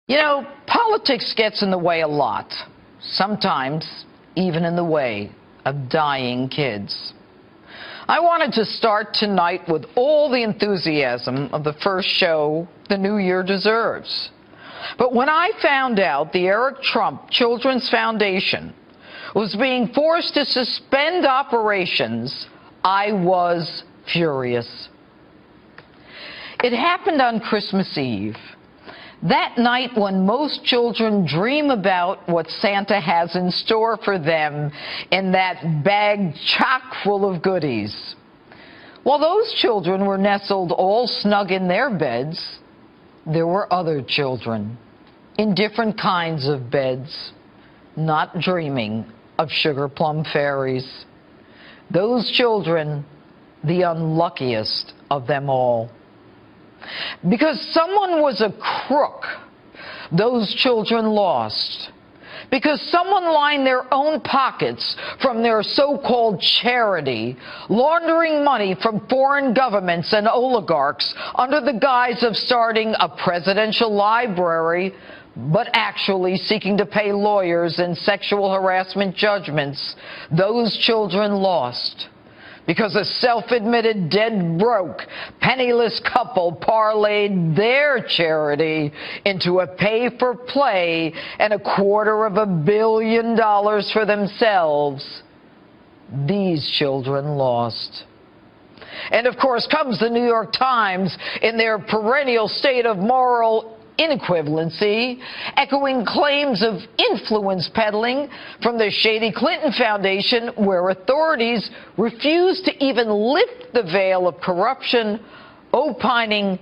You know, politics gets in the way a lot, sometimes even in the way of dying kids. I wanted to start tonight with all the enthusiasm of the first show the new year deserves. But when I found out the Eric Trump Children's Foundation was being forced to suspend operations, I was furious. It happened on Christmas Eve. That night when most children dream about what Santa has in store for them in that bag chock full of goodies. While those children were nestled all snug in their beds, there were other children in different kinds of beds, not dreaming of sugar plum fairies. Those children, the unluckiest of them all. Because someone was a crook, those children lost. Because someone lined their own pockets from their so-called charity, laundering money from foreign governments and oligarchs under the guise of starting a presidential library, but actually seeking to pay lawyers in sexual harassment judgments, those children lost. Because a self-admitted dead broke, penniless couple parlayed their charity into a pay-for-play and $250 million for themselves. These children lost. And of course comes the New York Times in their perennial state of moral inequivalency, echoing claims of influence peddling from the shady Clinton Foundation, where authorities refuse to even lift the veil of corruption, opining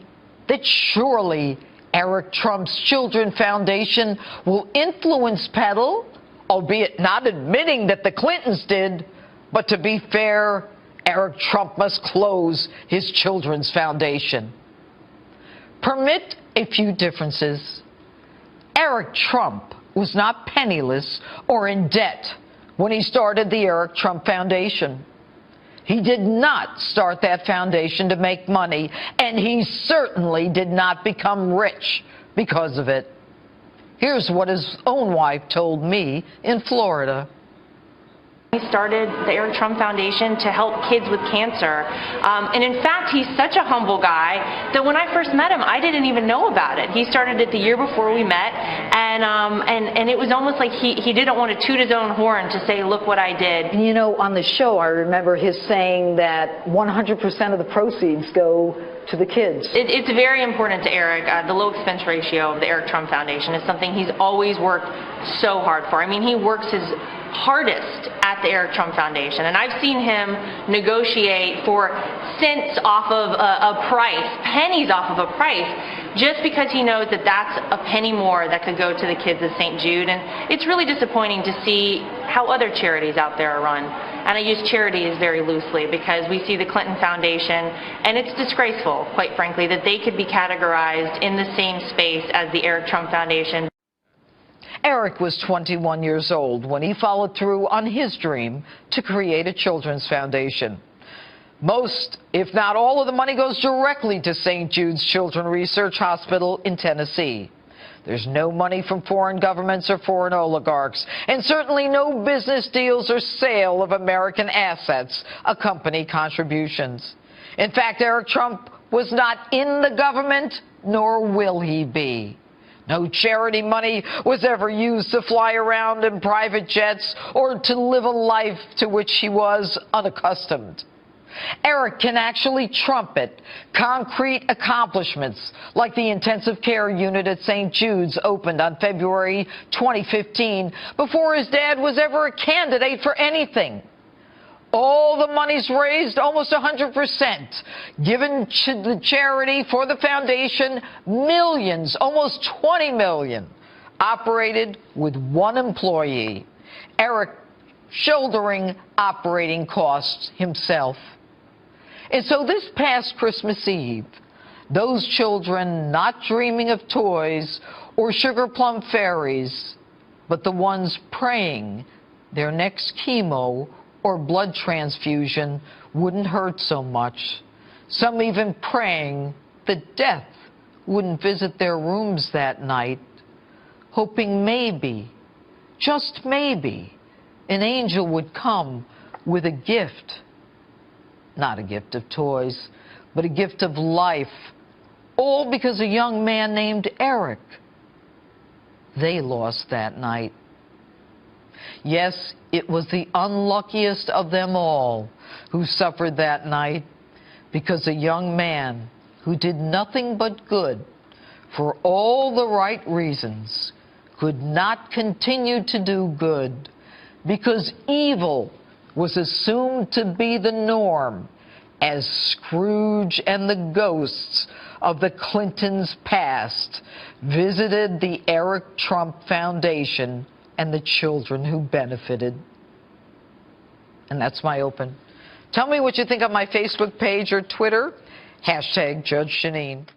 that surely Eric Trump's Children Foundation will influence peddle, albeit not admitting that the Clintons did. But to be fair, Eric Trump must close his Children's Foundation. Permit a few differences. Eric Trump was not penniless or in debt when he started the Eric Trump Foundation. He did not start that foundation to make money, and he certainly did not become rich because of it. Here's what his own wife told me in Florida. He started the Eric Trump Foundation to help kids with cancer. And in fact, he's such a humble guy that when I first met him, I didn't even know about it. He started it the year before we met, and it was almost like he didn't want to toot his own horn to say, look what I did. You know, on the show, I remember his saying that 100% of the proceeds go to the kids. It's very important to Eric. The low expense ratio of the Eric Trump Foundation is something he's always worked so hard for. I mean, he works his hardest at the Eric Trump Foundation, and I've seen him negotiate for cents off of a price, pennies off of a price, just because he knows that that's a penny more that could go to the kids of St. Jude. And it's really disappointing to see how other charities out there are run. And I use charities very loosely because we see the Clinton Foundation, and it's disgraceful, quite frankly, that they could be categorized in the same space as the Eric Trump Foundation. Eric was 21 years old when he followed through on his dream to create a children's foundation. Most, if not all, of the money goes directly to St. Jude's Children's Research Hospital in Tennessee. There's no money from foreign governments or foreign oligarchs, and certainly no business deals or sale of American assets accompany contributions. In fact, Eric Trump was not in the government, nor will he be. No charity money was ever used to fly around in private jets or to live a life to which he was unaccustomed. Eric can actually trumpet concrete accomplishments like the intensive care unit at St. Jude's opened on February 2015 before his dad was ever a candidate for anything. All the money's raised, almost 100%, given to the charity for the foundation, millions, almost 20 million, operated with one employee, Eric shouldering operating costs himself. And so this past Christmas Eve, those children not dreaming of toys or sugar plum fairies, but the ones praying their next chemo or blood transfusion wouldn't hurt so much. Some even praying that death wouldn't visit their rooms that night. hoping maybe, just maybe, an angel would come with a gift. Not a gift of toys, but a gift of life. All because a young man named Eric. They lost that night. Yes, it was the unluckiest of them all who suffered that night, because a young man who did nothing but good for all the right reasons could not continue to do good because evil was assumed to be the norm, as Scrooge and the ghosts of the Clintons past visited the Eric Trump Foundation and the children who benefited. And that's my open. Tell me what you think on my Facebook page or Twitter. #Judge Jeanine.